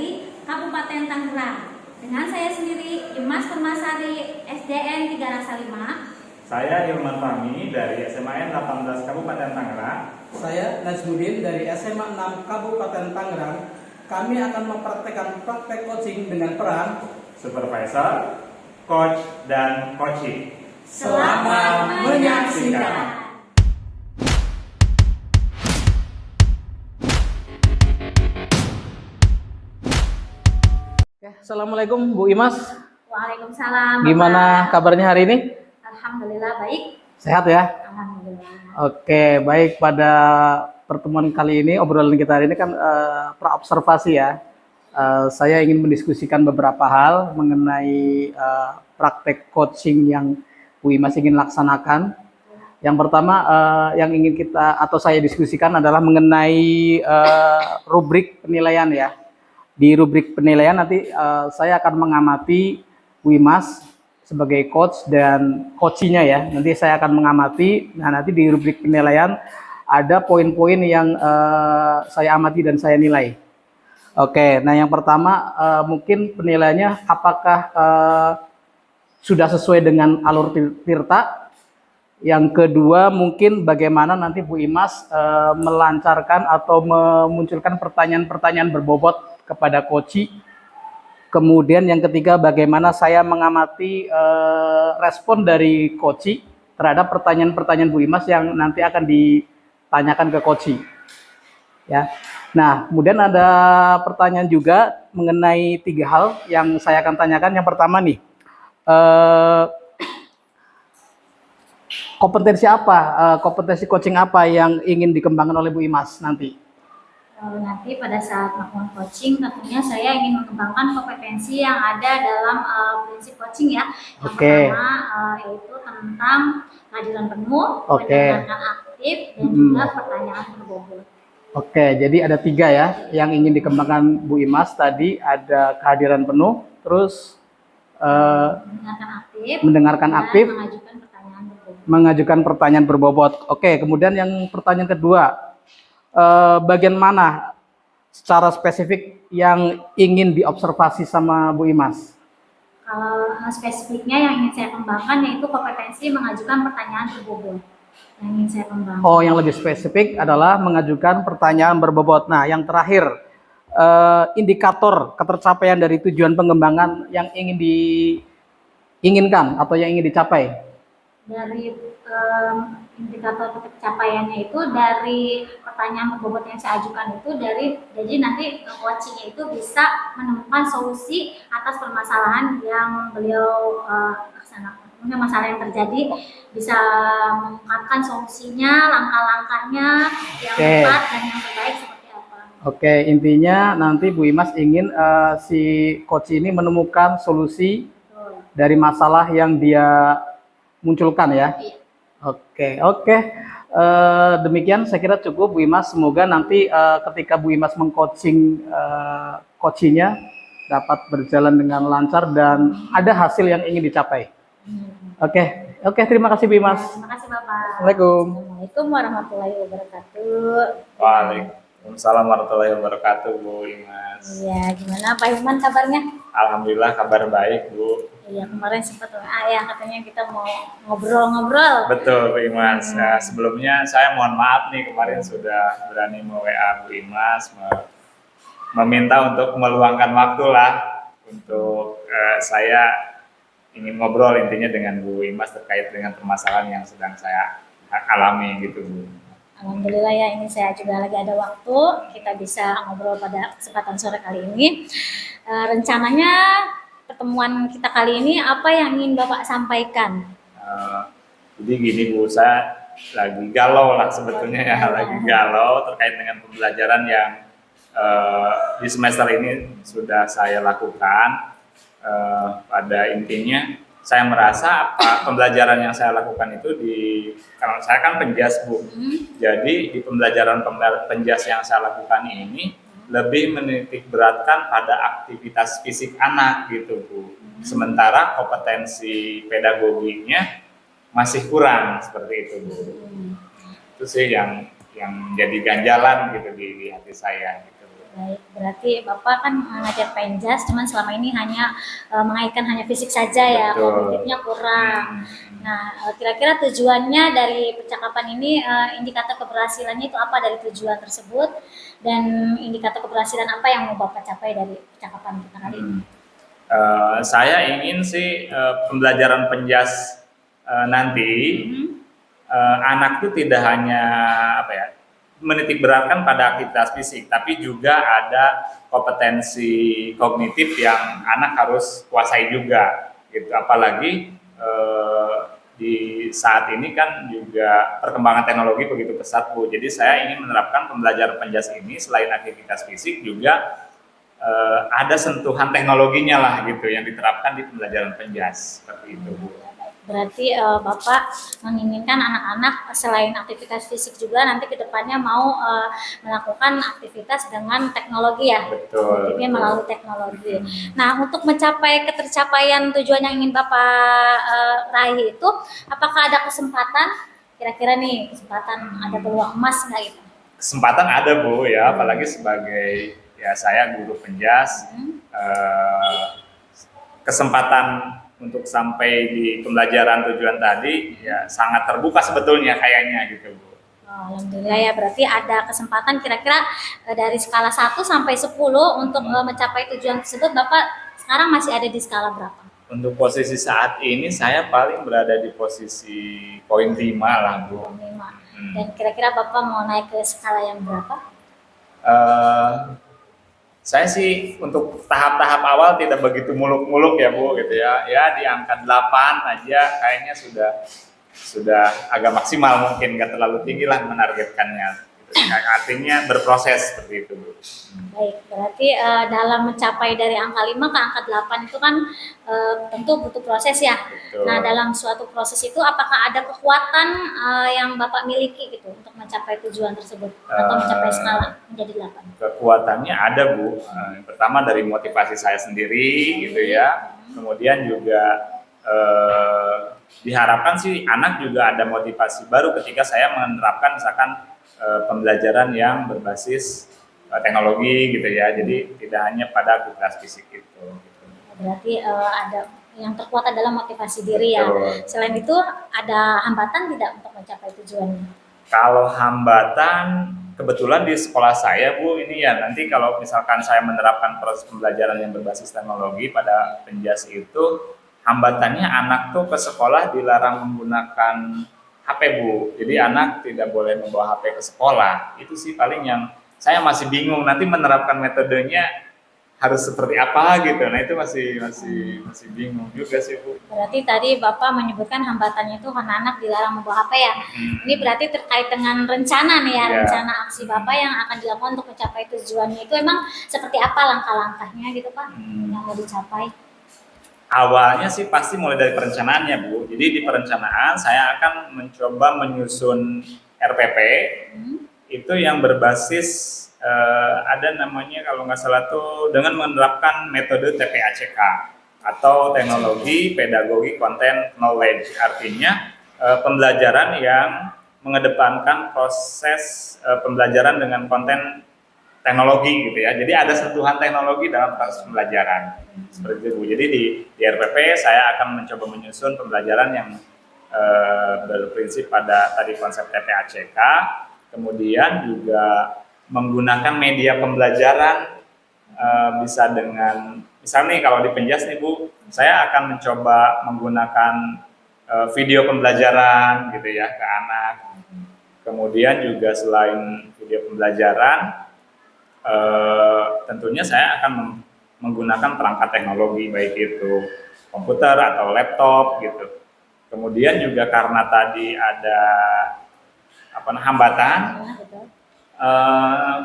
dari Kabupaten Tangerang. Dengan saya sendiri, Imas Permasari, SDN 3 Rasa 5. Saya Hilman Fahmi dari SMA 18 Kabupaten Tangerang. Saya Najmudin dari SMA 6 Kabupaten Tangerang. Kami akan mempraktekkan praktek coaching dengan peran Supervisor, Coach, dan Coaching. Selamat menyaksikan. Assalamualaikum Bu Imas. Waalaikumsalam. Gimana kabarnya hari ini? Alhamdulillah baik. Sehat ya? Alhamdulillah. Oke, baik. Pada pertemuan kali ini, obrolan kita hari ini kan pra-observasi ya. Saya ingin mendiskusikan beberapa hal mengenai praktek coaching yang Bu Imas ingin laksanakan. Yang pertama yang ingin kita atau saya diskusikan adalah mengenai rubrik penilaian ya. Di rubrik penilaian nanti saya akan mengamati Bu Imas sebagai coach dan coachinya ya. Nanti saya akan mengamati. Nah, nanti di rubrik penilaian ada poin-poin yang saya amati dan saya nilai. Oke, nah yang pertama mungkin penilaiannya apakah sudah sesuai dengan alur Tirta. Yang kedua mungkin bagaimana nanti Bu Imas melancarkan atau memunculkan pertanyaan-pertanyaan berbobot kepada coach. Kemudian yang ketiga bagaimana saya mengamati respon dari coach terhadap pertanyaan-pertanyaan Bu Imas yang nanti akan ditanyakan ke coach. Ya. Nah, kemudian ada pertanyaan juga mengenai 3 hal yang saya akan tanyakan. Yang pertama nih, kompetensi apa, kompetensi coaching apa yang ingin dikembangkan oleh Bu Imas nanti? Nanti pada saat melakukan coaching, tentunya saya ingin mengembangkan kompetensi yang ada dalam prinsip coaching ya. Yang pertama yaitu tentang kehadiran penuh, mendengarkan aktif, dan juga pertanyaan berbobot. Oke, jadi ada 3 ya yang ingin dikembangkan Bu Imas tadi, ada kehadiran penuh, terus mendengarkan aktif, mengajukan pertanyaan berbobot. Oke, kemudian yang pertanyaan kedua, bagian mana secara spesifik yang ingin diobservasi sama Bu Imas? Kalau spesifiknya yang ingin saya kembangkan yaitu kompetensi mengajukan pertanyaan berbobot. Yang ingin saya kembangkan. Oh, yang lebih spesifik adalah mengajukan pertanyaan berbobot. Nah, yang terakhir, indikator ketercapaian dari tujuan pengembangan yang ingin diinginkan atau yang ingin dicapai. Dari indikator pencapaiannya itu dari pertanyaan berbobot yang saya ajukan itu jadi nanti coachingnya itu bisa menemukan solusi atas permasalahan yang beliau laksanakan. Mungkin masalah yang terjadi bisa mengungkapkan solusinya, langkah-langkahnya yang tepat dan yang terbaik seperti apa. Oke, intinya nanti Bu Imas ingin si coach ini menemukan solusi dari masalah yang dia munculkan ya. Iya. Oke. Demikian saya kira cukup Bu Imas. Semoga nanti ketika Bu Imas mengcoaching coachingnya dapat berjalan dengan lancar dan ada hasil yang ingin dicapai. Oke, terima kasih Bu Imas. Terima kasih Bapak. Assalamualaikum. Assalamualaikum warahmatullahi wabarakatuh. Waalaikumsalam warahmatullahi wabarakatuh Bu Imas. Iya, gimana Pak Hilman kabarnya? Alhamdulillah kabar baik Bu. Iya, kemarin sempat ya katanya kita mau ngobrol-ngobrol. Betul Bu Imas. Nah, sebelumnya saya mohon maaf nih kemarin sudah berani WA Bu Imas meminta untuk meluangkan waktu lah untuk saya ingin ngobrol intinya dengan Bu Imas terkait dengan permasalahan yang sedang saya alami gitu Bu. Alhamdulillah ya, ini saya juga lagi ada waktu, kita bisa ngobrol pada kesempatan sore kali ini. Rencananya pertemuan kita kali ini apa yang ingin Bapak sampaikan? Jadi gini Bu, saya lagi galau lah sebetulnya ya, lagi galau terkait dengan pembelajaran yang di semester ini sudah saya lakukan. Pada intinya saya merasa pembelajaran yang saya lakukan itu karena saya kan penjas Bu, jadi di pembelajaran penjas yang saya lakukan ini lebih menitik beratkan pada aktivitas fisik anak gitu Bu, sementara kompetensi pedagoginya masih kurang seperti itu Bu. Itu sih yang jadi ganjalan gitu di hati saya gitu Bu. Baik, berarti Bapak kan ngajar penjas, cuman selama ini hanya mengaitkan hanya fisik saja ya, Betul. kognitifnya kurang. Nah, kira-kira tujuannya dari percakapan ini, indikator keberhasilannya itu apa dari tujuan tersebut, dan indikator keberhasilan apa yang mau Bapak capai dari percakapan kita kali ini? Saya ingin sih pembelajaran penjas nanti anak itu tidak hanya apa ya, menitik beratkan pada aktivitas fisik, tapi juga ada kompetensi kognitif yang anak harus kuasai juga, gitu. Apalagi di saat ini kan juga perkembangan teknologi begitu pesat, Bu. Jadi saya ingin menerapkan pembelajaran penjas ini selain aktivitas fisik juga ada sentuhan teknologinya lah gitu yang diterapkan di pembelajaran penjas seperti itu, Bu. Berarti Bapak menginginkan anak-anak selain aktivitas fisik juga nanti kedepannya mau melakukan aktivitas dengan teknologi ya, Betul. aktifnya melalui teknologi. Nah, untuk mencapai ketercapaian tujuan yang ingin Bapak raih itu, apakah ada kesempatan? Kira-kira nih kesempatan ada peluang emas nggak itu? Kesempatan ada, Bu, ya, apalagi sebagai ya saya guru penjas, kesempatan untuk sampai di pembelajaran tujuan tadi ya sangat terbuka sebetulnya kayaknya gitu, Bu. Oh, alhamdulillah ya, berarti ada kesempatan kira-kira dari skala 1 sampai 10 untuk mencapai tujuan tersebut. Bapak sekarang masih ada di skala berapa? Untuk posisi saat ini saya paling berada di posisi poin 5 lah, Bu. 5. Dan kira-kira Bapak mau naik ke skala yang berapa? Saya sih untuk tahap-tahap awal tidak begitu muluk-muluk ya, Bu, gitu ya. Ya di angka 8 aja kayaknya sudah agak maksimal, mungkin nggak terlalu tinggi lah menargetkannya. Gitu. Artinya berproses seperti itu, Bu. Baik, berarti dalam mencapai dari angka 5 ke angka 8 itu kan tentu butuh proses ya. Betul. Nah, dalam suatu proses itu apakah ada kekuatan yang Bapak miliki gitu untuk mencapai tujuan tersebut atau mencapai skala menjadi 8? Kekuatannya ada, Bu. Yang pertama dari motivasi saya sendiri gitu ya. Kemudian juga diharapkan sih anak juga ada motivasi baru ketika saya menerapkan misalkan pembelajaran yang berbasis teknologi gitu ya. Jadi tidak hanya pada aktivitas fisik itu. Berarti ada yang terkuat adalah motivasi diri ya. Betul. Selain itu ada hambatan tidak untuk mencapai tujuannya? Kalau hambatan, kebetulan di sekolah saya, Bu, ini ya nanti kalau misalkan saya menerapkan proses pembelajaran yang berbasis teknologi pada penjas itu, hambatannya anak tuh ke sekolah dilarang menggunakan HP, Bu. Jadi anak tidak boleh membawa HP ke sekolah. Itu sih paling yang saya masih bingung nanti menerapkan metodenya harus seperti apa gitu. Nah, itu masih bingung juga sih, Bu. Berarti tadi Bapak menyebutkan hambatannya itu karena anak dilarang membawa HP ya. Ini berarti terkait dengan rencana nih ya, Iya. rencana aksi Bapak yang akan dilakukan untuk mencapai tujuannya itu emang seperti apa langkah-langkahnya gitu Pak yang mau dicapai? Awalnya sih pasti mulai dari perencanaannya, Bu. Jadi di perencanaan saya akan mencoba menyusun RPP itu yang berbasis ada namanya kalau nggak salah tuh dengan menerapkan metode TPACK atau teknologi pedagogi content knowledge. Artinya pembelajaran yang mengedepankan proses pembelajaran dengan konten teknologi gitu ya. Jadi ada sentuhan teknologi dalam proses pembelajaran seperti itu, Bu. Jadi di RPP saya akan mencoba menyusun pembelajaran yang berprinsip pada tadi konsep TPACK, kemudian juga menggunakan media pembelajaran bisa dengan misalnya nih kalau di penjas nih, Bu, saya akan mencoba menggunakan video pembelajaran gitu ya ke anak. Kemudian juga selain video pembelajaran tentunya saya akan menggunakan perangkat teknologi baik itu komputer atau laptop gitu. Kemudian juga karena tadi ada hambatan,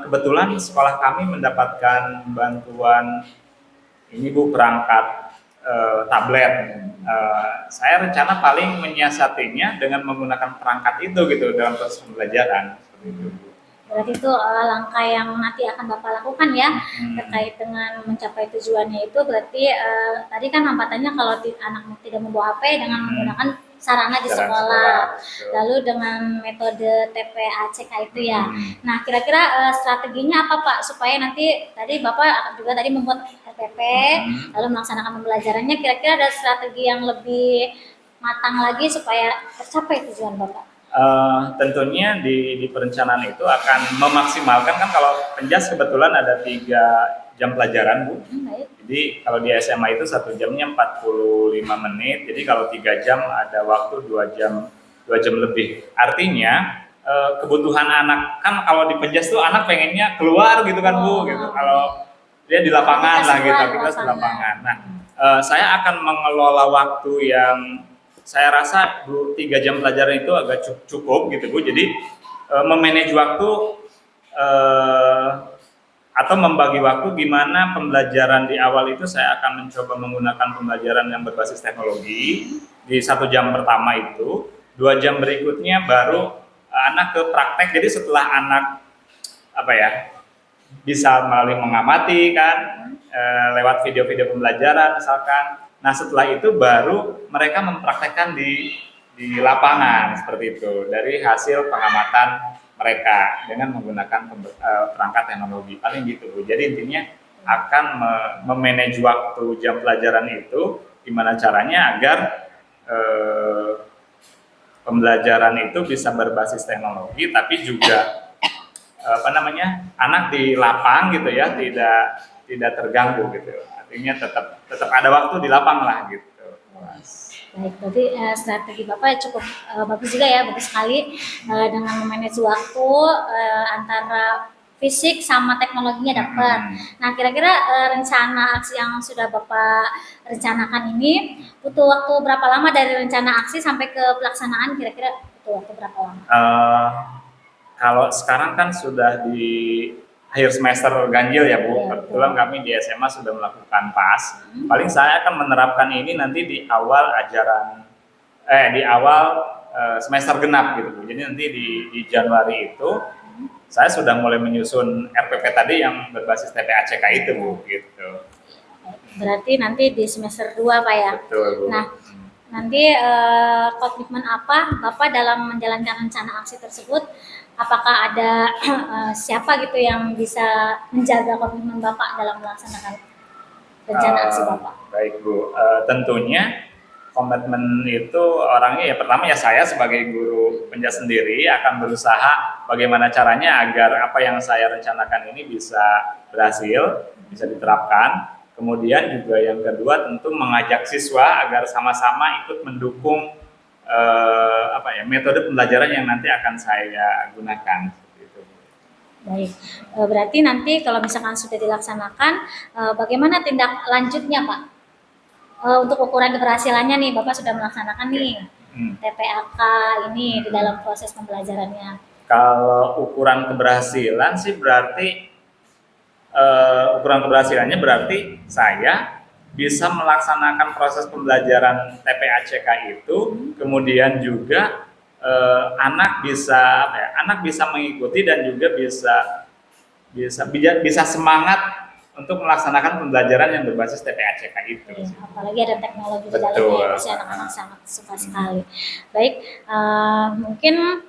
kebetulan sekolah kami mendapatkan bantuan ini, Bu, perangkat tablet. Saya rencana paling menyiasatinya dengan menggunakan perangkat itu gitu dalam proses pembelajaran seperti itu, Bu. Berarti itu langkah yang nanti akan Bapak lakukan ya terkait dengan mencapai tujuannya itu. Berarti tadi kan hambatannya kalau anak tidak membawa HP dengan menggunakan sarana di Sarana sekolah. betul. Lalu dengan metode TPACK itu ya. Hmm. Nah, kira-kira strateginya apa Pak supaya nanti tadi Bapak juga tadi membuat RPP, lalu melaksanakan pembelajarannya, kira-kira ada strategi yang lebih matang lagi supaya tercapai tujuan Bapak? Tentunya di perencanaan itu akan memaksimalkan, kan kalau Penjas kebetulan ada 3 jam pelajaran Bu. Baik. Jadi kalau di SMA itu 1 jamnya 45 menit, jadi kalau 3 jam ada waktu 2 jam lebih. Artinya kebutuhan anak, kan kalau di Penjas tuh anak pengennya keluar gitu kan Bu, gitu. Kalau dia di lapangan lah gitu, aktivitas di lapangan. Nah, saya akan mengelola waktu yang saya rasa 3 jam pelajaran itu agak cukup gitu Bu. Jadi memanage waktu atau membagi waktu gimana pembelajaran di awal itu saya akan mencoba menggunakan pembelajaran yang berbasis teknologi di 1 jam pertama itu, 2 jam berikutnya baru anak ke praktek. Jadi setelah anak bisa melalui mengamati kan lewat video-video pembelajaran misalkan. Nah setelah itu baru mereka mempraktekkan di lapangan seperti itu dari hasil pengamatan mereka dengan menggunakan perangkat teknologi, paling gitu Bu. Jadi intinya akan memanage waktu jam pelajaran itu, gimana caranya agar pembelajaran itu bisa berbasis teknologi, tapi juga anak di lapang gitu ya, tidak terganggu gitu. Artinya tetap ada waktu di lapang lah gitu. Baik, berarti strategi Bapak cukup bagus juga ya, bagus sekali dengan memanage waktu antara fisik sama teknologinya dapat. Nah, kira-kira rencana aksi yang sudah Bapak rencanakan ini butuh waktu berapa lama dari rencana aksi sampai ke pelaksanaan? Kira-kira butuh waktu berapa lama? Kalau sekarang kan sudah di akhir semester ganjil ya Bu, kebetulan kami di SMA sudah melakukan PAS. Paling saya akan menerapkan ini nanti di awal semester genap gitu Bu. Jadi nanti di Januari itu saya sudah mulai menyusun RPP tadi yang berbasis TPACK itu Bu, gitu. Berarti nanti di semester 2 Pak ya? Betul Bu. Nah, nanti komitmen apa Bapak dalam menjalankan rencana aksi tersebut? Apakah ada siapa gitu yang bisa menjaga komitmen Bapak dalam melaksanakan rencana aksi Bapak? Baik Bu, tentunya komitmen itu orangnya ya pertama ya saya sebagai guru Penjas sendiri akan berusaha bagaimana caranya agar apa yang saya rencanakan ini bisa berhasil, bisa diterapkan. Kemudian juga yang kedua tentu mengajak siswa agar sama-sama ikut mendukung metode pembelajaran yang nanti akan saya gunakan. Baik, berarti nanti kalau misalkan sudah dilaksanakan, bagaimana tindak lanjutnya Pak? Untuk ukuran keberhasilannya nih, Bapak sudah melaksanakan nih TPAK ini di dalam proses pembelajarannya. Kalau ukuran keberhasilan sih berarti ukuran keberhasilannya berarti saya bisa melaksanakan proses pembelajaran TPACK itu, kemudian juga anak bisa mengikuti dan juga bisa semangat untuk melaksanakan pembelajaran yang berbasis TPACK itu. Ya, apalagi ada teknologi di dalamnya, pasti anak-anak sangat suka sekali. Baik, mungkin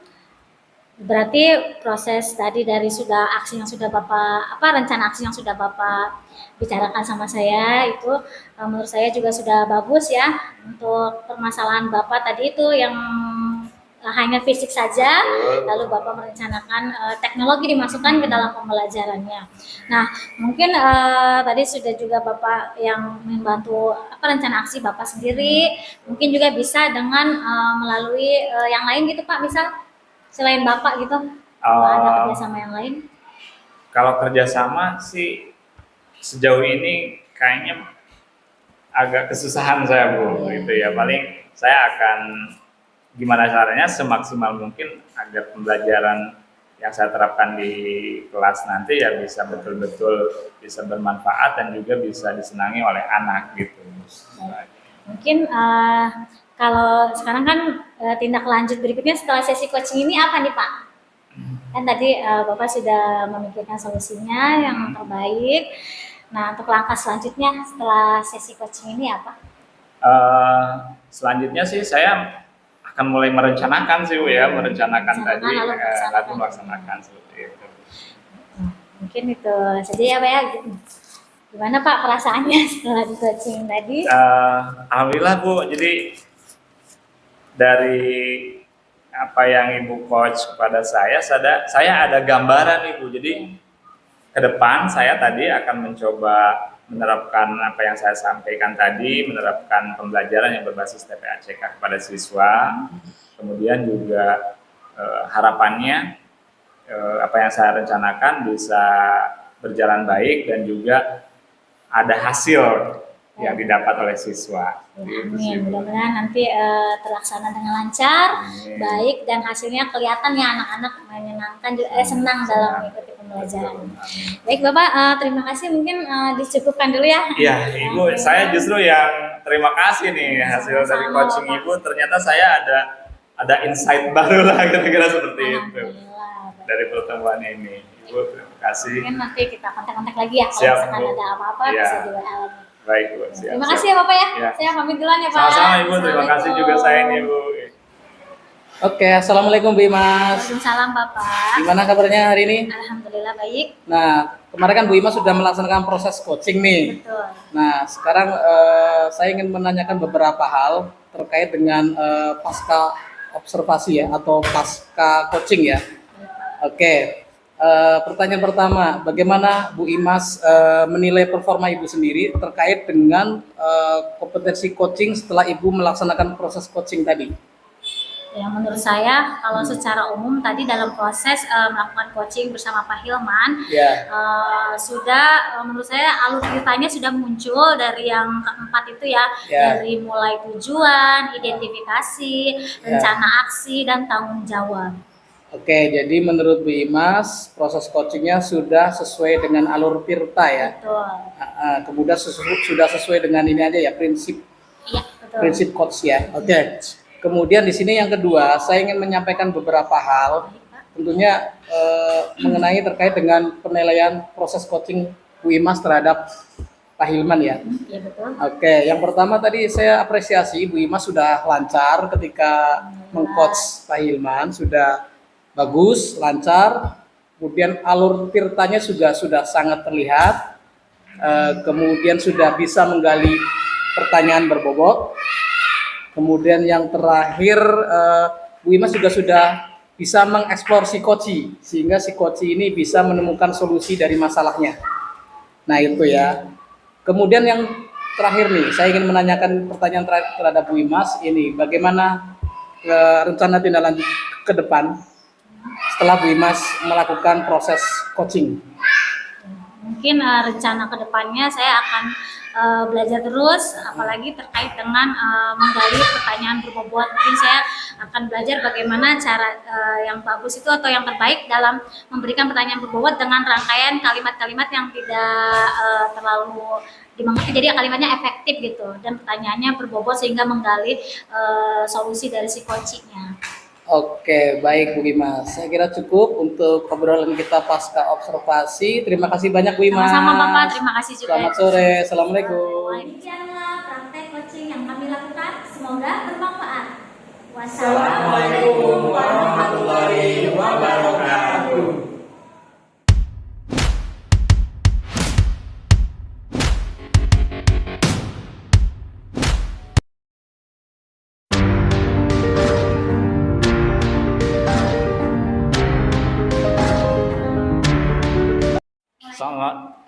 berarti proses tadi dari sudah aksi yang sudah Bapak rencana aksi yang sudah Bapak bicarakan sama saya itu menurut saya juga sudah bagus ya. Untuk permasalahan Bapak tadi itu yang hanya fisik saja, lalu Bapak merencanakan teknologi dimasukkan ke dalam pembelajarannya. Nah, mungkin tadi sudah juga Bapak yang membantu rencana aksi Bapak sendiri, mungkin juga bisa dengan melalui yang lain gitu Pak, misal selain Bapak gitu, ada kerjasama yang lain? Kalau kerjasama sih sejauh ini kayaknya agak kesusahan saya Bu, gitu ya. Paling saya akan gimana caranya semaksimal mungkin agar pembelajaran yang saya terapkan di kelas nanti ya bisa betul-betul bisa bermanfaat dan juga bisa disenangi oleh anak gitu. Mungkin kalau sekarang kan tindak lanjut berikutnya setelah sesi coaching ini apa nih Pak? Kan tadi Bapak sudah memikirkan solusinya yang terbaik. Nah, untuk langkah selanjutnya setelah sesi coaching ini apa? Selanjutnya sih saya akan mulai merencanakan sih Bu ya, merencanakan tadi, lalu melaksanakan seperti itu. Mungkin itu saja ya Pak ya. Gimana Pak perasaannya setelah di coaching tadi? Alhamdulillah Bu, jadi dari apa yang Ibu coach kepada saya ada gambaran Ibu. Jadi ke depan saya tadi akan mencoba menerapkan apa yang saya sampaikan tadi, menerapkan pembelajaran yang berbasis TPACK kepada siswa. Kemudian juga harapannya apa yang saya rencanakan bisa berjalan baik dan juga ada hasil yang didapat oleh siswa. Amin. Mudah-mudahan nanti terlaksana dengan lancar, baik dan hasilnya kelihatan ya anak-anak menyenangkan, senang dalam mengikuti pembelajaran. Baik Bapak, terima kasih. Mungkin dicukupkan dulu ya. Iya, Ibu, saya justru yang terima kasih nih hasil dari coaching Ibu. Ternyata saya ada insight baru lah kira-kira seperti itu dari pertemuan ini. Ibu, terima kasih. Mungkin nanti kita kontak-kontak lagi ya kalau Siap, misalkan Bu. ada apa-apa Ya. bisa di WA lagi. Baik Bu, siap. Terima kasih ya Bapak ya. Ya. Saya pamit duluan ya Pak. Sama-sama Ibu, terima kasih juga saya ini Bu. Oke, assalamualaikum Bu Imas. Waalaikumsalam Bapak. Gimana kabarnya hari ini? Alhamdulillah baik. Nah, kemarin kan Bu Imas sudah melaksanakan proses coaching nih. Betul. Nah, sekarang saya ingin menanyakan beberapa hal terkait dengan pasca observasi ya atau pasca coaching ya. Oke, pertanyaan pertama, bagaimana Bu Imas menilai performa Ibu sendiri terkait dengan kompetensi coaching setelah Ibu melaksanakan proses coaching tadi? Ya, menurut saya kalau secara umum tadi dalam proses melakukan coaching bersama Pak Hilman Ya. sudah menurut saya alur ceritanya sudah muncul dari yang keempat itu ya, Ya. dari mulai tujuan, identifikasi, rencana aksi dan tanggung jawab. Oke, jadi menurut Bu Imas proses coachingnya sudah sesuai dengan alur Tirta ya. Betul. Kemudian sudah sesuai dengan ini aja ya prinsip Iya, betul. prinsip coach ya. Oke. Kemudian di sini yang kedua, saya ingin menyampaikan beberapa hal, tentunya mengenai terkait dengan penilaian proses coaching Bu Imas terhadap Pak Hilman ya. Iya, betul. Oke, yang pertama tadi saya apresiasi Bu Imas sudah lancar ketika meng-coach Pak Hilman, sudah bagus, lancar. Kemudian alur tirtanya sudah sangat terlihat. Kemudian sudah bisa menggali pertanyaan berbobot. Kemudian yang terakhir Bu Imas juga sudah bisa mengeksplor si coach, sehingga si coach ini bisa menemukan solusi dari masalahnya. Nah itu ya. Kemudian yang terakhir nih, saya ingin menanyakan pertanyaan terhadap Bu Imas ini, bagaimana rencana tindak lanjut ke depan setelah Bu Imas melakukan proses coaching? Mungkin rencana kedepannya saya akan belajar terus, apalagi terkait dengan menggali pertanyaan berbobot. Mungkin saya akan belajar bagaimana cara yang bagus itu atau yang terbaik dalam memberikan pertanyaan berbobot dengan rangkaian kalimat-kalimat yang tidak terlalu dimengerti, jadi kalimatnya efektif gitu dan pertanyaannya berbobot sehingga menggali solusi dari si coachingnya. Oke, baik Bu Imas. Saya kira cukup untuk obrolan kita pasca observasi. Terima kasih banyak Bu Imas. Sama-sama Bapak, terima kasih juga. Selamat sore. Assalamualaikum. Demikianlah praktek coaching yang kami lakukan. Semoga bermanfaat. Wassalamualaikum warahmatullahi wabarakatuh.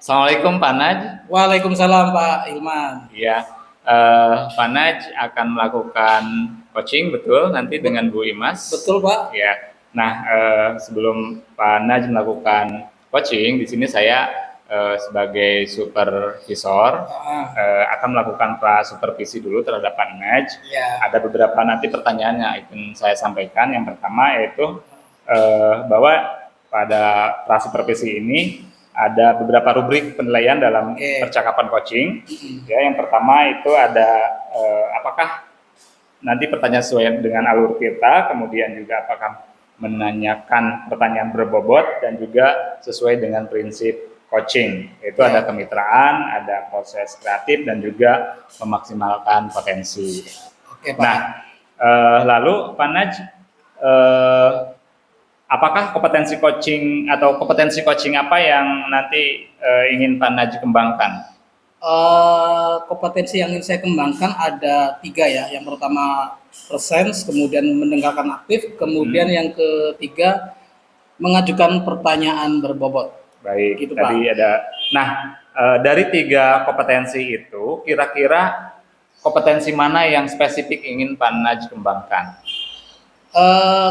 Assalamualaikum Pak Naj. Waalaikumsalam Pak Hilman. Iya, Pak Naj akan melakukan coaching betul nanti dengan Bu Imas. Betul Pak. Ya. Nah, sebelum Pak Naj melakukan coaching, di sini saya sebagai supervisor akan melakukan supervisi dulu terhadap Pak Naj. Ya. Ada beberapa nanti pertanyaan yang akan saya sampaikan. Yang pertama yaitu bahwa pada supervisi ini ada beberapa rubrik penilaian dalam percakapan coaching. Ya, yang pertama itu ada apakah nanti pertanyaan sesuai dengan alur kita, kemudian juga apakah menanyakan pertanyaan berbobot dan juga sesuai dengan prinsip coaching. Itu ada kemitraan, ada proses kreatif dan juga memaksimalkan potensi. Oke, Pak. Nah, Lalu Pak Naj, eh, apakah kompetensi coaching apa yang nanti ingin Pak Naj kembangkan? Kompetensi yang ingin saya kembangkan ada 3 ya. Yang pertama presence, kemudian mendengarkan aktif, kemudian yang ketiga mengajukan pertanyaan berbobot. Baik, Gitu, tadi Pak. ada. Nah, dari 3 kompetensi itu, kira-kira kompetensi mana yang spesifik ingin Pak Naj kembangkan?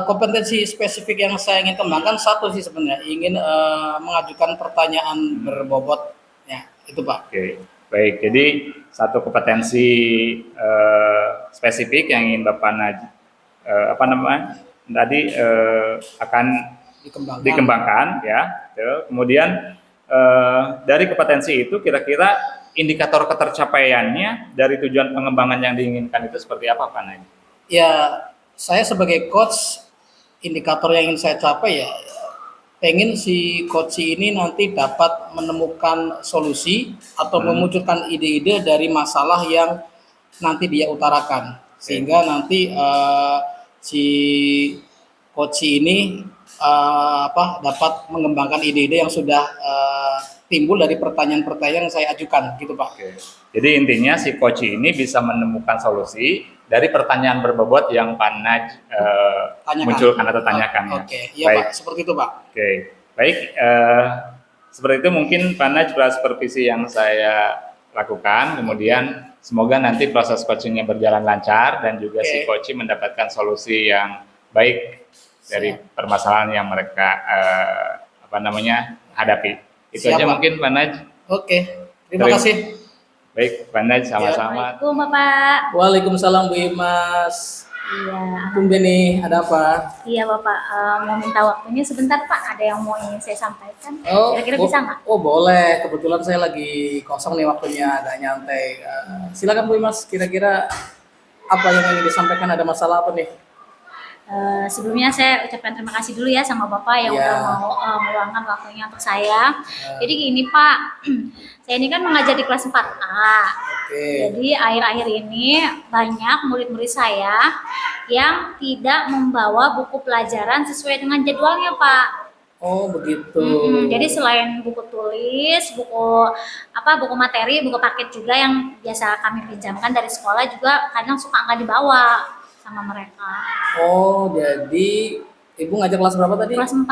Kompetensi spesifik yang saya ingin kembangkan satu sih sebenarnya, ingin mengajukan pertanyaan berbobot. Ya, itu Pak. Oke, baik. Jadi satu kompetensi spesifik yang ingin Bapak Naj tadi akan dikembangkan ya. Kemudian dari kompetensi itu kira-kira indikator ketercapaiannya dari tujuan pengembangan yang diinginkan itu seperti apa Pak Naj? Ya, saya sebagai coach, indikator yang ingin saya capai ya, pengen si coach ini nanti dapat menemukan solusi atau memunculkan ide-ide dari masalah yang nanti dia utarakan, sehingga nanti si coach ini dapat mengembangkan ide-ide yang sudah timbul dari pertanyaan-pertanyaan yang saya ajukan, gitu Pak. Oke. Jadi intinya si coach ini bisa menemukan solusi dari pertanyaan berbobot yang Pak Naj munculkan atau tanyakan. Oke, iya Baik. Pak, seperti itu Pak. Oke, baik. Seperti itu mungkin Pak Naj supervisi yang saya lakukan. Kemudian semoga nanti proses coachingnya berjalan lancar dan juga si coach mendapatkan solusi yang baik dari permasalahan yang mereka hadapi. Itu Siap, aja Pak. mungkin Pak Naj. Oke, terima kasih. Baik, Pak Naj, sama-sama. Assalamualaikum Bapak. Waalaikumsalam Bu Imas. Iya, Tumben nih, ada apa? iya Bapak, mau minta waktunya sebentar Pak, ada yang mau ingin saya sampaikan, kira-kira bisa nggak? Oh boleh, kebetulan saya lagi kosong nih waktunya, agak nyantai. Silakan Bu Imas, kira-kira apa yang ingin disampaikan, ada masalah apa nih? Sebelumnya saya ucapkan terima kasih dulu ya sama Bapak yang udah mau meluangkan waktunya untuk saya. Jadi gini Pak, saya ini kan mengajar di kelas 4A. Jadi akhir-akhir ini banyak murid-murid saya yang tidak membawa buku pelajaran sesuai dengan jadwalnya Pak. Oh begitu. Jadi selain buku tulis, buku materi, buku paket juga yang biasa kami pinjamkan dari sekolah juga kadang suka nggak dibawa sama mereka. Oh, jadi Ibu ngajar kelas berapa tadi? Kelas 4,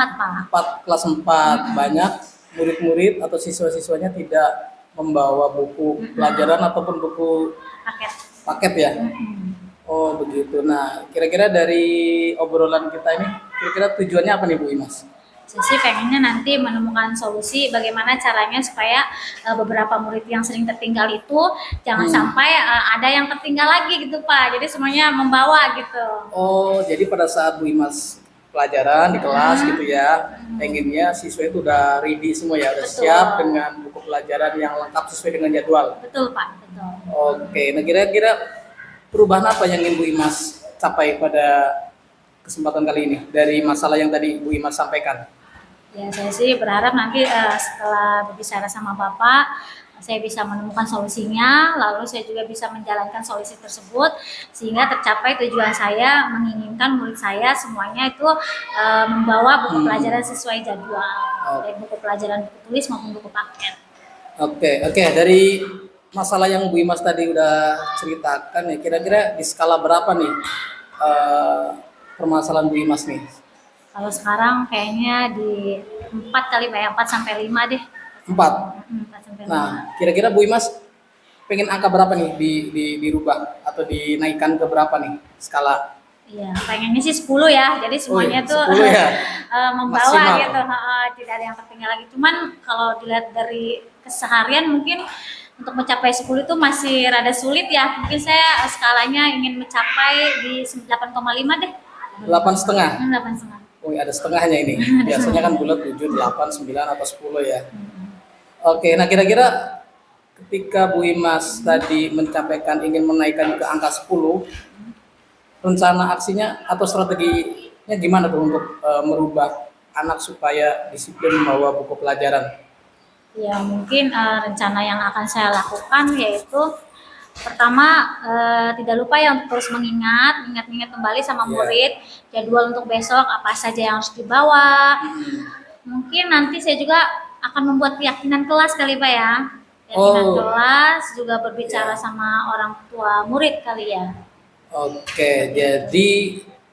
Pak. Kelas 4. Banyak murid-murid atau siswa-siswanya tidak membawa buku pelajaran ataupun buku paket ya? Oh, begitu. Nah, kira-kira dari obrolan kita ini, kira-kira tujuannya apa nih Bu Imas? Saya sih pengennya nanti menemukan solusi bagaimana caranya supaya beberapa murid yang sering tertinggal itu jangan sampai ada yang tertinggal lagi gitu Pak. Jadi semuanya membawa gitu. Oh, jadi pada saat Bu Imas pelajaran di kelas gitu ya, pengennya siswa itu udah ready semua ya, udah siap dengan buku pelajaran yang lengkap sesuai dengan jadwal. Betul Pak, betul. Oke, nah kira-kira perubahan apa yang ingin Bu Imas capai pada kesempatan kali ini dari masalah yang tadi Bu Imas sampaikan? Ya, saya sih berharap nanti setelah berbicara sama Bapak, saya bisa menemukan solusinya, lalu saya juga bisa menjalankan solusi tersebut, sehingga tercapai tujuan saya menginginkan murid saya semuanya itu membawa buku pelajaran sesuai jadwal, baik buku pelajaran buku tulis maupun buku paket. Oke, dari masalah yang Bu Imas tadi udah ceritakan ya, kira-kira di skala berapa nih permasalahan Bu Imas nih? Kalau sekarang kayaknya di 4 kali Pak, 4 sampai 5 deh. 4. 4 sampai 5. Nah, kira-kira Bu Imas pengen angka berapa nih dirubah atau dinaikkan ke berapa nih skala? Iya, pengennya sih 10 ya. Jadi semuanya tuh ya? membawa Maksimal. gitu, tidak ada yang tertinggal lagi. Cuman kalau dilihat dari keseharian mungkin untuk mencapai 10 itu masih rada sulit ya. Mungkin saya skalanya ingin mencapai di 8,5 deh. 8,5? 8,5. Oh, ada setengahnya ini. Biasanya kan bulat 7, 8, 9 atau 10 ya. Oke, nah kira-kira ketika Bu Imas tadi mencapaikan ingin menaikkan ke angka 10, rencana aksinya atau strateginya gimana tuh untuk merubah anak supaya disiplin membawa buku pelajaran? Ya mungkin rencana yang akan saya lakukan yaitu Pertama, tidak lupa ya untuk terus mengingat kembali sama Iya. murid jadwal untuk besok apa saja yang harus dibawa. Mungkin nanti saya juga akan membuat keyakinan kelas kali Pak ya. Keyakinan Oh. kelas juga berbicara Iya. sama orang tua murid kali ya. Oke, jadi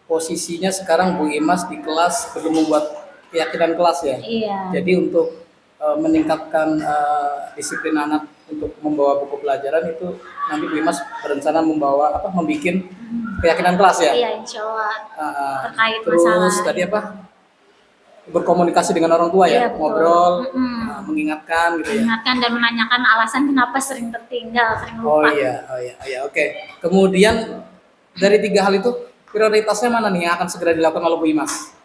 posisinya sekarang Bu Imas di kelas belum membuat keyakinan kelas ya. Iya. Jadi untuk meningkatkan disiplin anak untuk membawa buku pelajaran itu nanti Bu Imas berencana membuat keyakinan kelas ya. Iya, insya Allah. Terkait Terus masalah tadi apa? Berkomunikasi dengan orang tua ya, Iya, betul. ngobrol, Mm-mm. mengingatkan gitu ya. Mengingatkan dan menanyakan alasan kenapa sering tertinggal, sering Oh lupa. iya, oke. Kemudian dari 3 hal itu prioritasnya mana nih yang akan segera dilakukan oleh Bu Imas?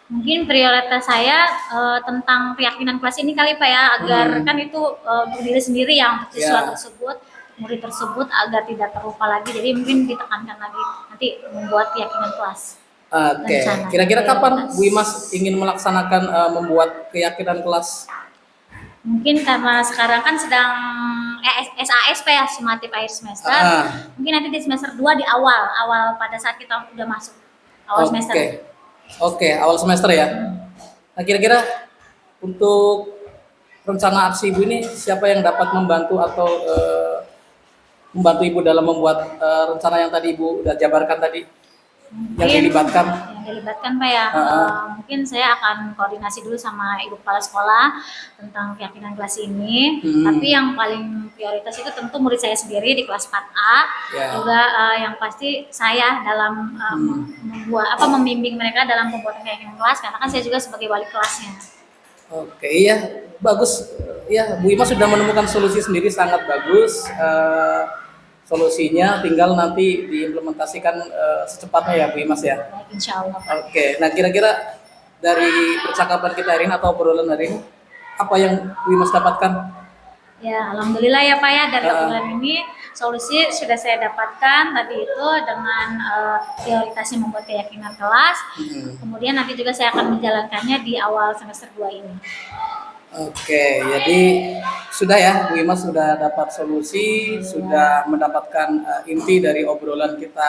Mungkin prioritas saya tentang keyakinan kelas ini kali Pak ya, agar kan itu untuk diri sendiri yang untuk siswa Ya. tersebut, murid tersebut agar tidak terlupa lagi. Jadi mungkin ditekankan lagi nanti membuat keyakinan kelas. Oke, Rencana. kira-kira kapan Prioritas. Bu Imas ingin melaksanakan membuat keyakinan kelas? Mungkin karena sekarang kan sedang SAS Pak ya, sumatif akhir semester. Ah, Mungkin nanti di semester 2 di awal pada saat kita udah masuk awal semester. Oke, awal semester ya. Nah, kira-kira untuk rencana aksi Ibu ini siapa yang dapat membantu atau membantu Ibu dalam membuat rencana yang tadi Ibu udah jabarkan tadi? Yang dilibatkan? Yang dilibatkan Pak ya. Mungkin saya akan koordinasi dulu sama ibu kepala sekolah tentang keyakinan kelas ini. Tapi yang paling prioritas itu tentu murid saya sendiri di kelas 4A. Ya. Juga yang pasti saya dalam membimbing mereka dalam pembuatan keyakinan kelas, karena kan saya juga sebagai wali kelasnya. Oke, iya, bagus. Ya, Bu Imas sudah menemukan solusi sendiri, sangat bagus. Solusinya tinggal nanti diimplementasikan secepatnya ya Bu Imas ya. Baik, insya Allah Pak. Oke, nah kira-kira dari percakapan kita hari ini atau obrolan hari ini, apa yang Bu Imas dapatkan? Ya, alhamdulillah ya Pak ya, dari obrolan ini solusi sudah saya dapatkan tadi itu dengan prioritasnya membuat keyakinan kelas. Kemudian nanti juga saya akan menjalankannya di awal semester 2 ini. Oke, jadi sudah ya Bu Imas sudah dapat solusi, sudah mendapatkan inti dari obrolan kita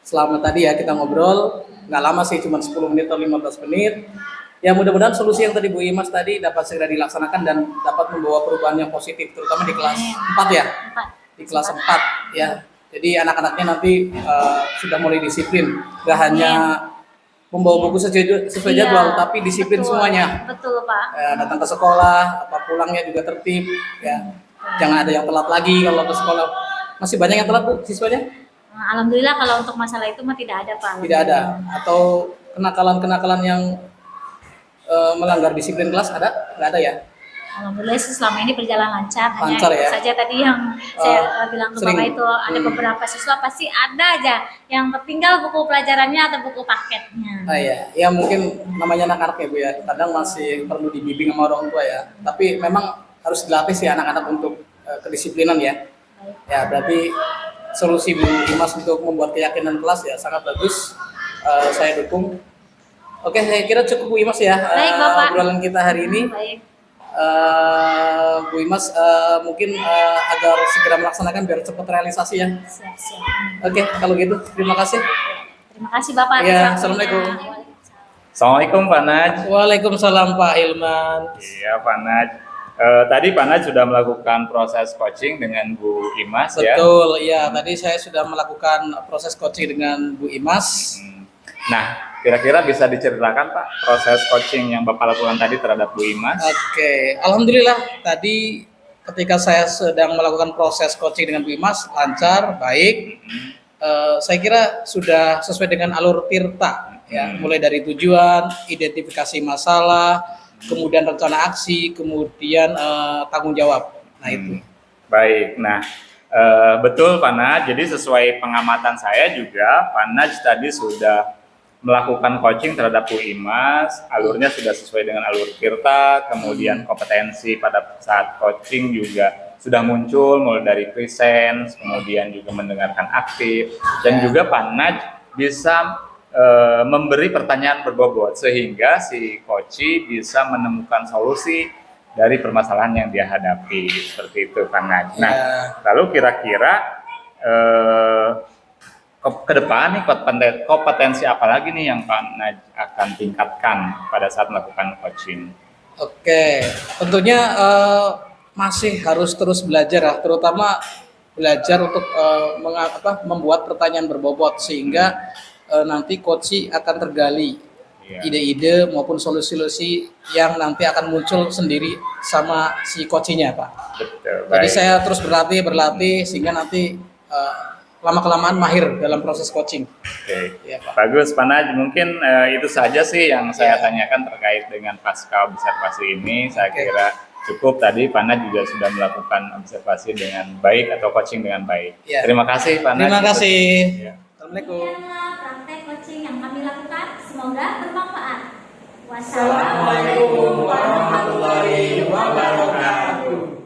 selama tadi ya, kita ngobrol nggak lama sih, cuma 10 menit atau 15 menit. Ya mudah-mudahan solusi yang tadi Bu Imas tadi dapat segera dilaksanakan dan dapat membawa perubahan yang positif, terutama di kelas 4 ya, di kelas 4 ya. Jadi anak-anaknya nanti sudah mulai disiplin, gak hanya membawa buku sesuai jadwal, tapi disiplin betul, semuanya. Betul Pak. Datang ke sekolah, pulangnya juga tertib ya. Jangan ada yang telat lagi kalau ke sekolah. Masih banyak yang telat Bu siswanya? Alhamdulillah kalau untuk masalah itu mah tidak ada Pak. Tidak ada. Atau kenakalan-kenakalan yang melanggar disiplin kelas ada? Nggak ada ya? Alhamdulillah sih selama ini berjalan lancar. Hanya Lancar itu ya? saja tadi yang saya bilang ke sering. Bapak itu ada beberapa siswa pasti ada aja yang tertinggal buku pelajarannya atau buku paketnya. Ya mungkin namanya anak-anak ya Bu ya. Kadang masih perlu dibimbing sama orang tua ya. Tapi memang harus dilatih sih anak-anak untuk kedisiplinan ya. Baik. Ya berarti solusi Bu Imas untuk membuat keyakinan kelas ya sangat bagus. Saya dukung. Oke, saya kira cukup Bu Imas ya. Baik, Bapak. Obrolan kita hari ini. Baik. Bu Imas mungkin agar segera melaksanakan biar cepat realisasi ya. Siap. Oke, kalau gitu terima kasih. Terima kasih Bapak. Ya, atas Assalamualaikum. waktunya. Waalaikumsalam. Assalamualaikum Pak Naj. Waalaikumsalam Pak Hilman. Iya Pak Naj. Tadi Pak Naj sudah melakukan proses coaching dengan Bu Imas ya. Betul, ya tadi saya sudah melakukan proses coaching dengan Bu Imas. Nah, kira-kira bisa diceritakan Pak proses coaching yang Bapak lakukan tadi terhadap Bu Imas? Oke, alhamdulillah tadi ketika saya sedang melakukan proses coaching dengan Bu Imas lancar, baik. Saya kira sudah sesuai dengan alur Tirta ya, mulai dari tujuan, identifikasi masalah, kemudian rencana aksi, kemudian tanggung jawab. Nah itu. Baik, nah betul Pak Naj, jadi sesuai pengamatan saya juga Pak Naj tadi sudah melakukan coaching terhadap Bu Imas, alurnya sudah sesuai dengan alur Tirta, kemudian kompetensi pada saat coaching juga sudah muncul mulai dari presence, kemudian juga mendengarkan aktif, dan juga Pak Naj bisa memberi pertanyaan berbobot sehingga si coach bisa menemukan solusi dari permasalahan yang dia hadapi, seperti itu Pak Naj. Nah, Ya. lalu kira-kira ke depan nih kompetensi apa lagi nih yang Pak Naj akan tingkatkan pada saat melakukan coaching? Oke, tentunya masih harus terus belajar ya, terutama belajar untuk membuat pertanyaan berbobot sehingga nanti coach akan tergali Iya. ide-ide maupun solusi-solusi yang nanti akan muncul sendiri sama si coachnya, Pak. Betul. Jadi Baik. saya terus berlatih sehingga nanti lama-kelamaan mahir dalam proses coaching. Oke. Ya, Pak. Bagus Pak Naj, mungkin itu saja sih yang saya tanyakan terkait dengan pasca observasi ini. Saya Oke. kira cukup tadi Pak Naj juga sudah melakukan observasi dengan baik atau coaching dengan baik. Ya. Terima kasih Pak Naj. Terima kasih. Ya. Assalamualaikum. Demikianlah praktek coaching yang kami lakukan, semoga bermanfaat. Assalamualaikum warahmatullahi wabarakatuh.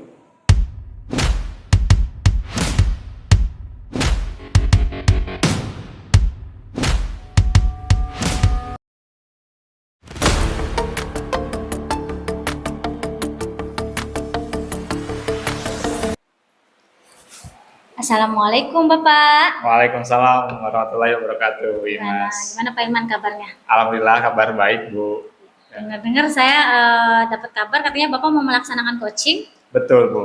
Assalamualaikum Bapak. Waalaikumsalam warahmatullahi wabarakatuh, Gimana, Mas. gimana Pak Iman kabarnya? Alhamdulillah kabar baik Bu. Dengar-dengar saya dapat kabar katanya Bapak mau melaksanakan coaching Betul Bu.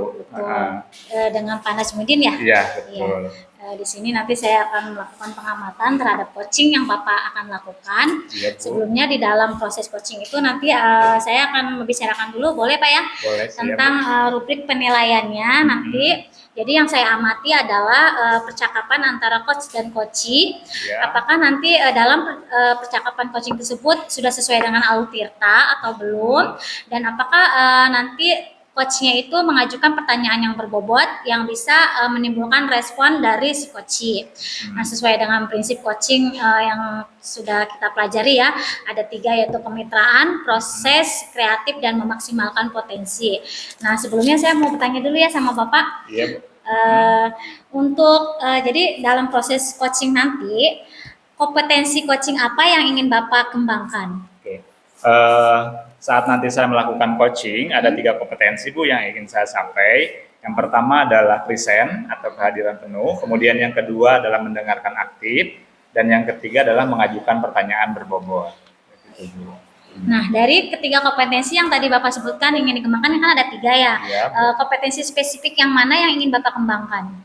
dengan Pak Najmudin ya? Iya betul. Di sini nanti saya akan melakukan pengamatan terhadap coaching yang Bapak akan lakukan. Iya Bu. Sebelumnya di dalam proses coaching itu nanti saya akan membicarakan dulu, boleh Pak ya? Boleh siap, Bu. Tentang rubrik penilaiannya nanti. Jadi yang saya amati adalah percakapan antara coach dan coachee. Iya. Apakah nanti dalam percakapan coaching tersebut sudah sesuai dengan alur tirta atau belum? Dan apakah nanti coachnya itu mengajukan pertanyaan yang berbobot yang bisa menimbulkan respon dari si coachee. Nah, sesuai dengan prinsip coaching yang sudah kita pelajari ya, ada 3 yaitu kemitraan, proses, kreatif, dan memaksimalkan potensi. Nah, sebelumnya saya mau bertanya dulu ya sama Bapak. Iya Bu. Jadi dalam proses coaching nanti, kompetensi coaching apa yang ingin Bapak kembangkan? Oke. Saat nanti saya melakukan coaching, ada 3 kompetensi Bu yang ingin saya sampaikan. Yang pertama adalah present atau kehadiran penuh, kemudian yang kedua adalah mendengarkan aktif, dan yang ketiga adalah mengajukan pertanyaan berbobot. Gitu, Bu. Nah, dari ketiga kompetensi yang tadi Bapak sebutkan ingin dikembangkan kan ada 3 ya. Iya, Bu. Kompetensi spesifik yang mana yang ingin Bapak kembangkan?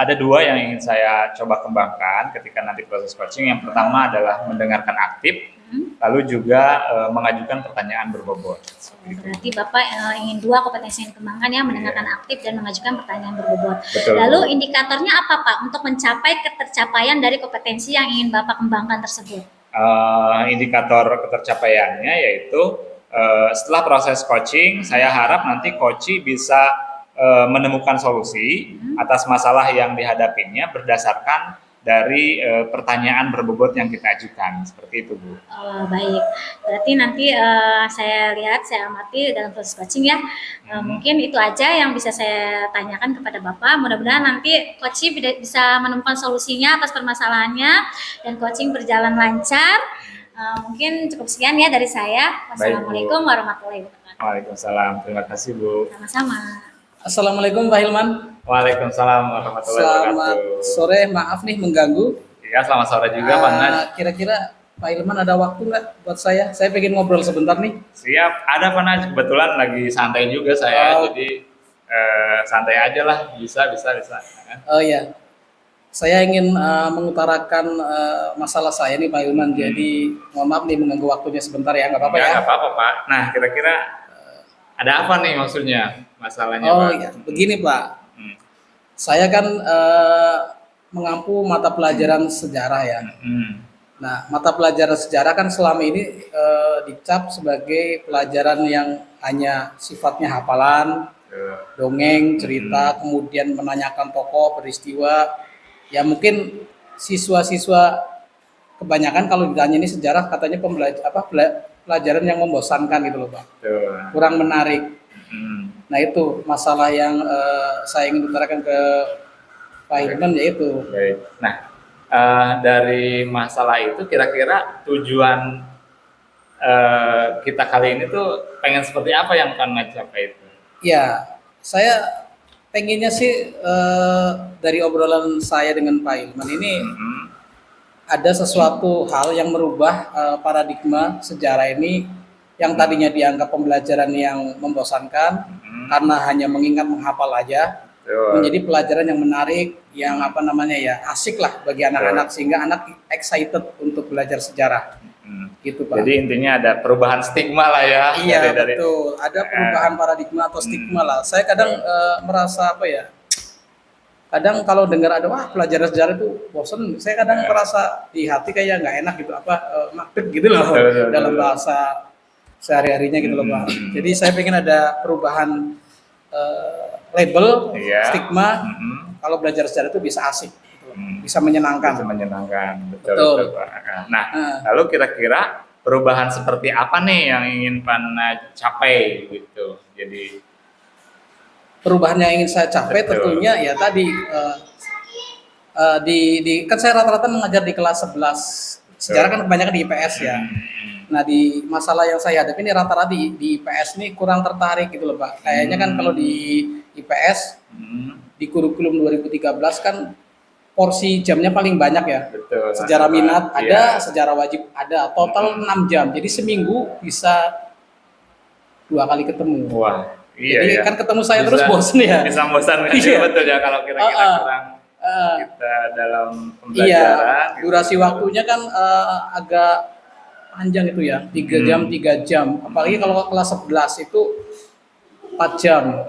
Ada 2 yang ingin saya coba kembangkan ketika nanti proses coaching. Yang pertama adalah mendengarkan aktif, lalu juga mengajukan pertanyaan berbobot. Berarti Bapak ingin 2 kompetensi yang dikembangkan ya, mendengarkan aktif dan mengajukan pertanyaan berbobot. Betul. Lalu indikatornya apa Pak untuk mencapai ketercapaian dari kompetensi yang ingin Bapak kembangkan tersebut? Indikator ketercapaiannya yaitu setelah proses coaching, saya harap nanti coach bisa menemukan solusi atas masalah yang dihadapinya berdasarkan dari pertanyaan berbobot yang kita ajukan, seperti itu Bu. Baik, berarti nanti saya amati dalam proses coaching ya. Mungkin itu aja yang bisa saya tanyakan kepada Bapak. Mudah-mudahan nanti coaching bisa menemukan solusinya atas permasalahannya dan coaching berjalan lancar. Mungkin cukup sekian ya dari saya. Wassalamualaikum warahmatullahi wabarakatuh. Waalaikumsalam, terima kasih Bu. Sama-sama. Assalamualaikum Pak Hilman. Waalaikumsalam warahmatullahi Selamat wabarakatuh. sore, maaf nih mengganggu. Iya, selamat sore juga Pak Naj. Kira-kira Pak Hilman ada waktu nggak buat saya? Saya pengen ngobrol sebentar nih. Siap, ada Pak Naj. Kebetulan lagi santai juga saya, Oh. jadi santai aja lah, bisa. Oh iya, saya ingin mengutarakan masalah saya nih Pak Hilman. Jadi mohon maaf nih mengganggu waktunya sebentar ya, nggak apa-apa ya? Nggak apa-apa Pak. Nah, kira-kira ada apa nih maksudnya? Masalahnya Oh Pak? iya, begini Pak. Hmm. Saya kan mengampu mata pelajaran sejarah ya. Hmm. Nah, mata pelajaran sejarah kan selama ini dicap sebagai pelajaran yang hanya sifatnya hafalan, Tuh. dongeng, cerita, kemudian menanyakan tokoh, peristiwa. Ya mungkin siswa-siswa kebanyakan kalau ditanya ini sejarah katanya pelajaran yang membosankan gitu loh Pak. Tuh. Kurang menarik. Hmm. Nah itu masalah yang saya ingin utarakan ke Pak Hilman yaitu. Baik. Nah, dari masalah itu kira-kira tujuan kita kali ini tuh pengen seperti apa yang Pak Naj capai itu? Ya, saya pengennya sih dari obrolan saya dengan Pak Ilman ini Mhm. ada sesuatu hal yang merubah paradigma sejarah ini yang tadinya dianggap pembelajaran yang membosankan Mhm. karena hanya mengingat menghafal aja Betul. menjadi pelajaran yang menarik, yang apa namanya ya asik lah bagi anak-anak sehingga anak excited untuk belajar sejarah Mhm. gitu Pak. Jadi intinya ada perubahan stigma lah ya. Iya dari betul, ada perubahan paradigma atau stigma lah. Saya kadang merasa apa ya? Kadang kalau dengar ada wah pelajaran sejarah itu bosen, saya kadang merasa di hati kayak nggak enak gitu apa makrib gitu loh Betul. dalam bahasa sehari-harinya gitu loh Pak. Jadi saya pengen ada perubahan label, Iya. stigma. Mhm. Kalau belajar sejarah itu bisa asik, gitu loh. Hmm. Bisa menyenangkan. Bisa menyenangkan, betul, Betul. betul, Pak. Nah, Nah. lalu kira-kira perubahan seperti apa nih yang ingin Pak Naj capai gitu? Jadi, Perubahan yang ingin saya capai Betul. tentunya ya tadi kan saya rata-rata mengajar di kelas 11 sejarah kan kebanyakan di IPS ya. Nah di masalah yang saya hadapi ini rata-rata di IPS ini kurang tertarik gitu loh Pak. Kayaknya kan kalau di IPS di kurikulum 2013 kan porsi jamnya paling banyak ya. betul. Sejarah minat Iya. ada, sejarah wajib ada, total 6 jam. Jadi seminggu bisa 2 kali ketemu. Wah, iya Jadi ya. kan ketemu saya terus bosen ya. Bisa bosan kan? Iya. Betul ya kalau kira-kira kurang kita dalam pembelajaran. Iya, gitu. durasi waktunya kan agak panjang itu ya, 3 jam, 3 jam. Apalagi kalau kelas 11 itu 4 jam.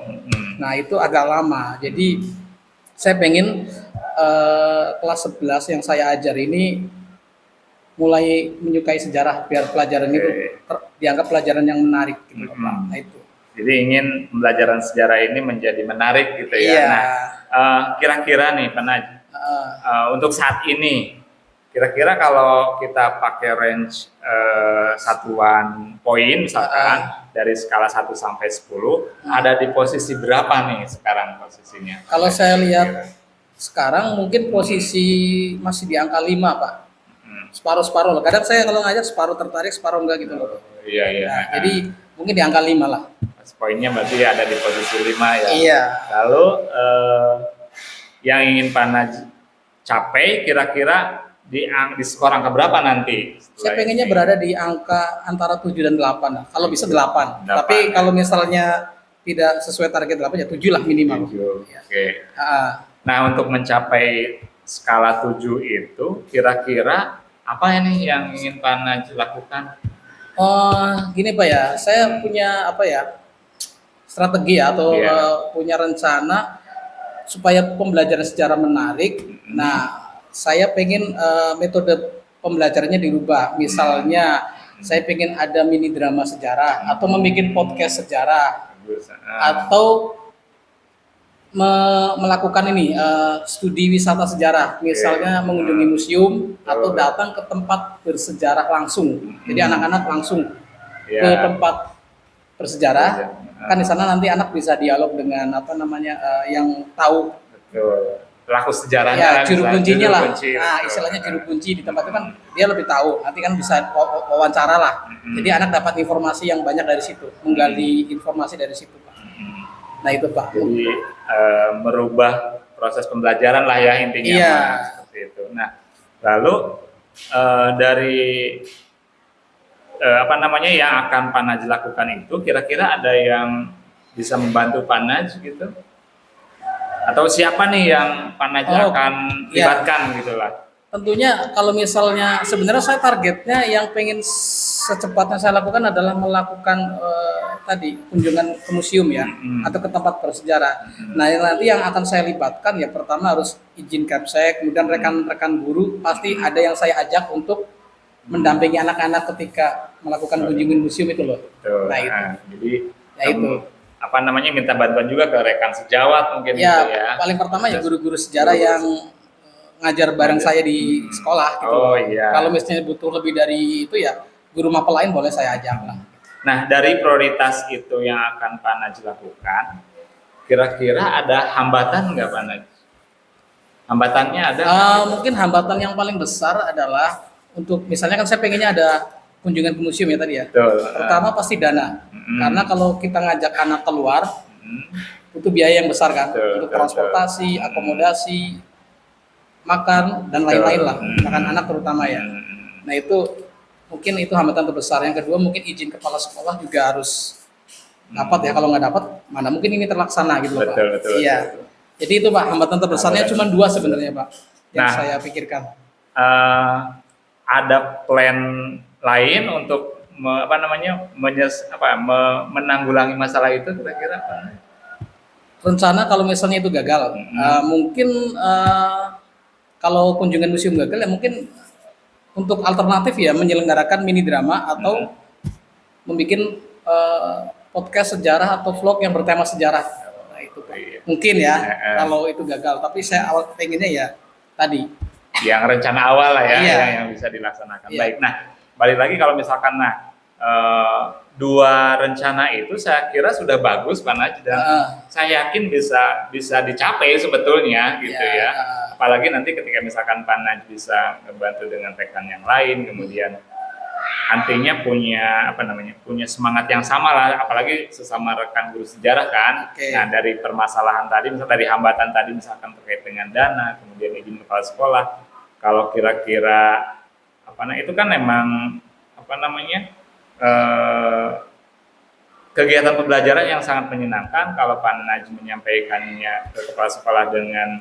Nah, itu agak lama. Jadi saya pengen kelas 11 yang saya ajar ini mulai menyukai sejarah biar pelajaran itu dianggap pelajaran yang menarik gitu, Pak. Nah, itu. Jadi ingin pembelajaran sejarah ini menjadi menarik gitu ya. Iya. Nah, kira-kira nih Pak Naj, untuk saat ini, kira-kira kalau kita pakai range satuan poin misalkan dari skala 1 sampai 10, ada di posisi berapa nih sekarang posisinya? Kalau saya lihat sekarang mungkin posisi masih di angka 5, Pak. Separuh-separuh. Kadang saya kalau ngajar separuh tertarik, separuh enggak gitu loh. Iya, iya. Nah, jadi mungkin di angka 5 lah. Poinnya berarti ada di posisi 5 ya. Iya. Lalu yang ingin Pak Naj capai kira-kira di skor angka berapa nanti? Saya pengennya berada di angka antara 7 dan 8 lah. Kalau bisa 8. 8, Tapi ya. kalau misalnya tidak sesuai target 8 ya 7 lah minimal. 7. Iya. Oke. Ah, Nah, untuk mencapai skala 7 itu kira-kira apa nih yang ingin Pak Naj lakukan? gini Pak ya, saya punya apa ya strategi ya, atau Iya. punya rencana supaya pembelajaran sejarah menarik. Nah, saya pengen metode pembelajarannya dirubah. Misalnya, saya pengen ada mini drama sejarah atau membuat podcast sejarah Bagus. atau melakukan ini studi wisata sejarah, misalnya mengunjungi museum atau datang ke tempat bersejarah langsung. Jadi anak-anak langsung Ya. ke tempat bersejarah. Kan di sana nanti anak bisa dialog dengan apa namanya yang tahu Betul. Pelaku sejarahnya ya lah, juru misalnya, kuncinya lah. kunci, Nah, betul. istilahnya juru kunci di tempat itu kan dia lebih tahu. Nanti kan bisa wawancara lah. Jadi anak dapat informasi yang banyak dari situ, menggali informasi dari situ, Pak. Nah, itu Pak. Jadi merubah proses pembelajaran lah ya intinya. Iya. Pak, seperti itu. Nah, lalu dari apa namanya yang akan Pak Naj lakukan itu kira-kira ada yang bisa membantu Pak Naj gitu? Atau siapa nih yang Pak Naj akan iya. libatkan gitu lah? Tentunya kalau misalnya sebenarnya saya targetnya yang pengen secepatnya saya lakukan adalah melakukan tadi kunjungan ke museum ya atau ke tempat bersejarah. Nah, nanti yang akan saya libatkan ya pertama harus izin Kapsek, kemudian rekan-rekan guru pasti ada yang saya ajak untuk mendampingi anak-anak ketika melakukan kunjungan museum itu loh. Betul. Nah, itu. Jadi Ya, itu. apa namanya minta bantuan juga ke rekan sejawat mungkin Ya, gitu ya. paling pertama ya guru-guru sejarah yang ngajar bareng saya di sekolah gitu. Oh, iya. Kalau misalnya butuh lebih dari itu ya guru mapel lain boleh saya ajak lah. Nah, dari prioritas itu yang akan Pak Naj lakukan, kira-kira ada hambatan nggak Pak Naj? Hambatannya ada? Mungkin hambatan yang paling besar adalah untuk misalnya kan saya pengennya ada kunjungan ke museum ya tadi ya. Betul. Pertama pasti dana. Karena kalau kita ngajak anak keluar itu biaya yang besar kan, Betul, untuk betul, transportasi, akomodasi, makan dan lain-lain lah. Makan anak terutama ya. Nah itu mungkin itu hambatan terbesar. Yang kedua mungkin izin kepala sekolah juga harus dapat ya. Kalau nggak dapat, mana mungkin ini terlaksana gitu loh Pak. Betul, betul, Iya. betul. Jadi itu Pak, hambatan terbesarnya cuma 2 sebenarnya Pak yang Nah. saya pikirkan. Ada plan lain untuk menanggulangi masalah itu kira-kira apa? Rencana kalau misalnya itu gagal, mungkin kalau kunjungan museum gagal ya mungkin untuk alternatif ya menyelenggarakan mini drama atau membuat podcast sejarah atau vlog yang bertema sejarah. Nah, itu Pak. Mungkin ya kalau itu gagal, tapi saya awal pengennya ya tadi yang rencana awal lah ya, Iya. yang bisa dilaksanakan. Iya. Baik, nah balik lagi kalau misalkan dua rencana itu saya kira sudah bagus Pak Naj, dan saya yakin bisa dicapai sebetulnya gitu Iya. ya. Apalagi nanti ketika misalkan Pak Naj bisa membantu dengan rekan yang lain, kemudian nantinya punya semangat yang sama lah, apalagi sesama rekan guru sejarah kan. Oke. Nah dari permasalahan tadi, misalnya dari hambatan tadi misalkan terkait dengan dana, kemudian izin kepala sekolah, kalau kira-kira itu kan memang kegiatan pembelajaran yang sangat menyenangkan. Kalau Pak Naj menyampaikannya ke kepala sekolah dengan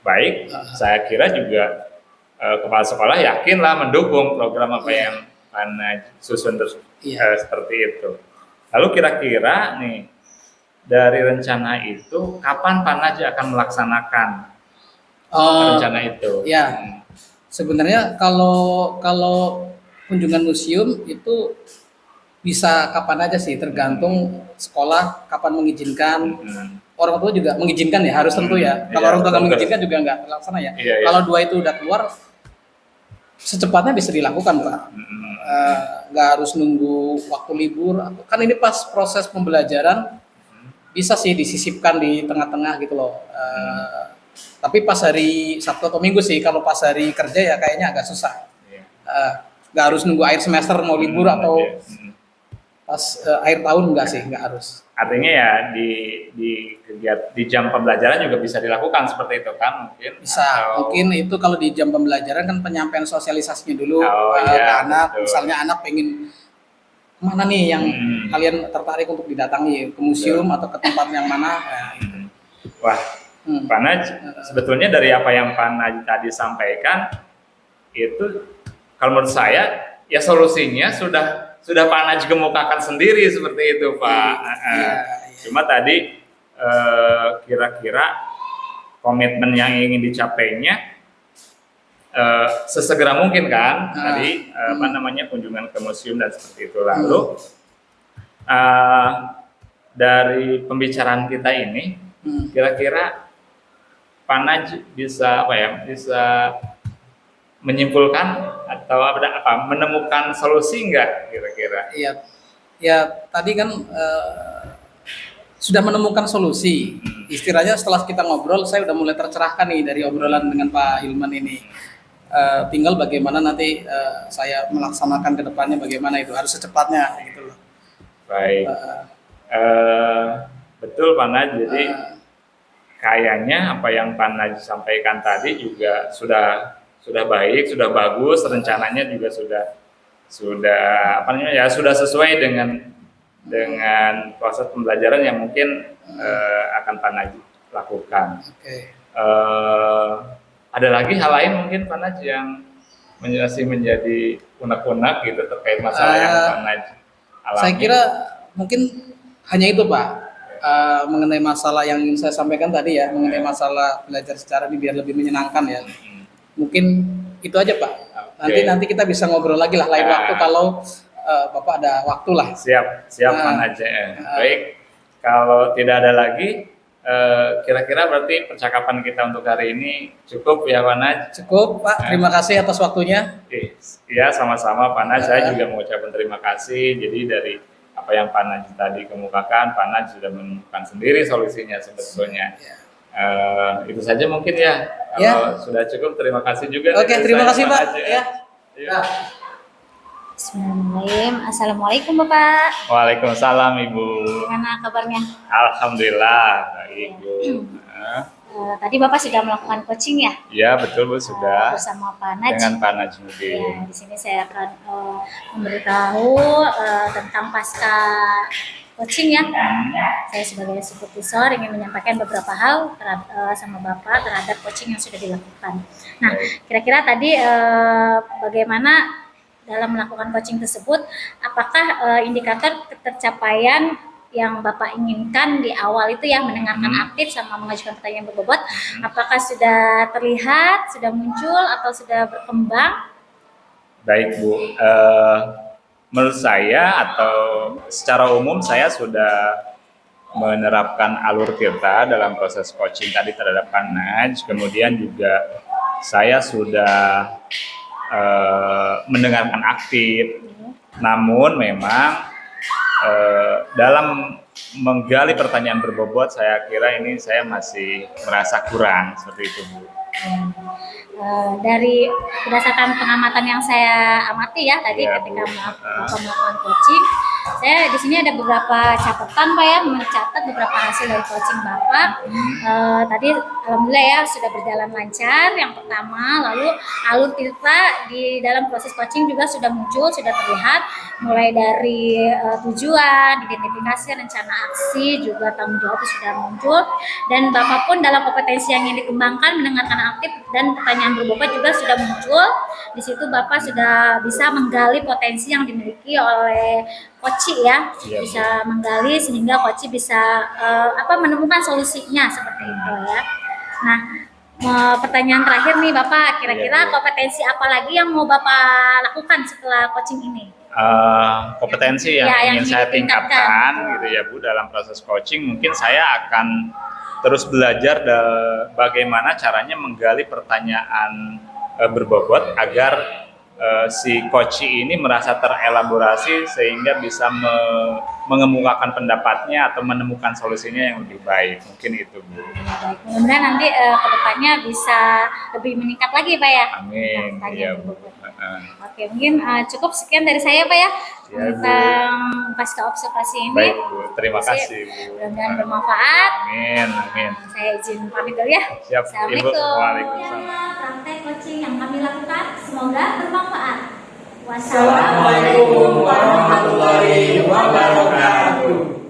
baik, saya kira juga kepala sekolah yakinlah mendukung program apa yang Pak Naj susun seperti itu. Lalu kira-kira nih dari rencana itu kapan Pak Naj akan melaksanakan rencana itu? Ya, sebenarnya kalau kunjungan museum itu bisa kapan aja sih, tergantung sekolah kapan mengizinkan. Orang tua juga mengizinkan ya, harus tentu ya. Kalau orang tua nggak mengizinkan juga nggak terlaksana ya. Iya. Kalau 2 itu udah keluar, secepatnya bisa dilakukan Pak. Nggak harus nunggu waktu libur. Kan ini pas proses pembelajaran bisa sih disisipkan di tengah-tengah gitu loh. Tapi pas hari Sabtu atau Minggu sih. Kalau pas hari kerja ya kayaknya agak susah. Nggak harus nunggu akhir semester mau libur atau pas akhir tahun nggak harus. Artinya ya di jam pembelajaran juga bisa dilakukan seperti itu kan mungkin? Bisa, mungkin itu kalau di jam pembelajaran kan penyampaian sosialisasinya dulu iya, ke anak, betul. misalnya anak pengen mana nih yang kalian tertarik untuk didatangi, ke museum atau ke tempat yang mana. Wah, Pak Naj, sebetulnya dari apa yang Pak Naj tadi sampaikan itu kalau menurut saya ya solusinya sudah Pak Naj kemukakan sendiri seperti itu Pak. Cuma tadi kira-kira komitmen yang ingin dicapainya sesegera mungkin kan tadi kunjungan ke museum dan seperti itu. Lalu dari pembicaraan kita ini kira-kira Pak Naj bisa menyimpulkan atau menemukan solusi enggak kira-kira? Iya, ya tadi kan sudah menemukan solusi. Istilahnya setelah kita ngobrol, saya udah mulai tercerahkan nih dari obrolan dengan Pak Hilman ini. Tinggal bagaimana nanti saya melaksanakan ke depannya, bagaimana itu harus secepatnya gitu loh. Baik, betul Pak Naj. Jadi kayaknya apa yang Pak Naj sampaikan tadi juga sudah baik, sudah bagus, rencananya juga sudah sesuai dengan proses pembelajaran yang mungkin akan Pak Naj lakukan. Ada lagi hal lain mungkin Pak Naj yang masih menjadi unek-unek gitu terkait masalah yang Pak Naj alami? Saya kira mungkin hanya itu Pak, mengenai masalah yang ingin saya sampaikan tadi ya, mengenai masalah belajar secara ini biar lebih menyenangkan ya. Mungkin itu aja Pak. Nanti kita bisa ngobrol lagi lah lain waktu kalau Bapak ada waktu lah. Siap Pak Naj. Baik, kalau tidak ada lagi, kira-kira berarti percakapan kita untuk hari ini cukup ya Pak Naj? Cukup Pak, terima kasih atas waktunya. Iya, sama-sama Pak Naj. Saya juga mengucapkan terima kasih. Jadi dari apa yang Pak Naj tadi kemukakan, Pak Naj sudah menemukan sendiri solusinya sebetulnya. Itu saja mungkin ya. Kalau sudah cukup, terima kasih juga. Oke, terima kasih Pak. Ya. Bismillahirrahmanirrahim. Assalamualaikum Bapak. Waalaikumsalam Ibu. Gimana kabarnya? Alhamdulillah baik Bu. Tadi Bapak sudah melakukan coaching ya? Ya betul Bu sudah. Bersama Pak Naj. Dengan Pak Ya, Najmudin. di sini saya akan memberitahu tentang pasca coaching ya. Saya sebagai supervisor ingin menyampaikan beberapa hal sama Bapak terhadap coaching yang sudah dilakukan. Nah, kira-kira tadi bagaimana dalam melakukan coaching tersebut, apakah indikator ketercapaian yang Bapak inginkan di awal itu ya, mendengarkan aktif sama mengajukan pertanyaan berbobot, apakah sudah terlihat, sudah muncul, atau sudah berkembang? Baik Bu, menurut saya atau secara umum saya sudah menerapkan alur tirta dalam proses coaching tadi terhadap Pak Naj. Kemudian juga saya sudah mendengarkan aktif. Namun memang dalam menggali pertanyaan berbobot, saya kira ini saya masih merasa kurang seperti itu Bu. Dari berdasarkan pengamatan yang saya amati ya tadi Ya, ketika Bu. Bapak melakukan coaching, saya di sini ada beberapa catatan Pak ya, mencatat beberapa hasil dari coaching Bapak. Tadi alhamdulillah ya sudah berjalan lancar yang pertama, lalu alur tirta di dalam proses coaching juga sudah muncul, sudah terlihat mulai dari tujuan, identifikasi, rencana aksi, juga tanggung jawab itu sudah muncul, dan Bapak pun dalam kompetensi yang ingin dikembangkan mendengarkan aktif dan pertanyaan berbobot juga sudah muncul. Di situ Bapak sudah bisa menggali potensi yang dimiliki oleh coach ya, Iya, bisa menggali sehingga coach bisa menemukan solusinya seperti itu ya. Nah, pertanyaan terakhir nih Bapak, kira-kira Iya, Bu. kompetensi apa lagi yang mau Bapak lakukan setelah coaching ini? Kompetensi yang Ya, yang ingin saya ditingkatkan. tingkatkan gitu ya Bu dalam proses coaching, mungkin saya akan terus belajar bagaimana caranya menggali pertanyaan berbobot agar si coach ini merasa terelaborasi sehingga bisa mengemukakan pendapatnya atau menemukan solusinya yang lebih baik. Mungkin itu Bu. Baik, mudah-mudahan nanti kedepannya bisa lebih meningkat lagi Pak ya. Amin. Pertanyaan Iya Bu. berbobot. Oke, mungkin cukup sekian dari saya Pak ya, Ya, Bu. tentang pasca observasi ini. Baik Bu, terima kasih Bu. Mudah-mudahan bermanfaat. Amin, amin. Saya izin pamit dulu ya. Siap, Ibu. Assalamualaikum. Waalaikumsalam. Praktek coaching yang kami lakukan semoga bermanfaat. Assalamualaikum warahmatullahi wabarakatuh.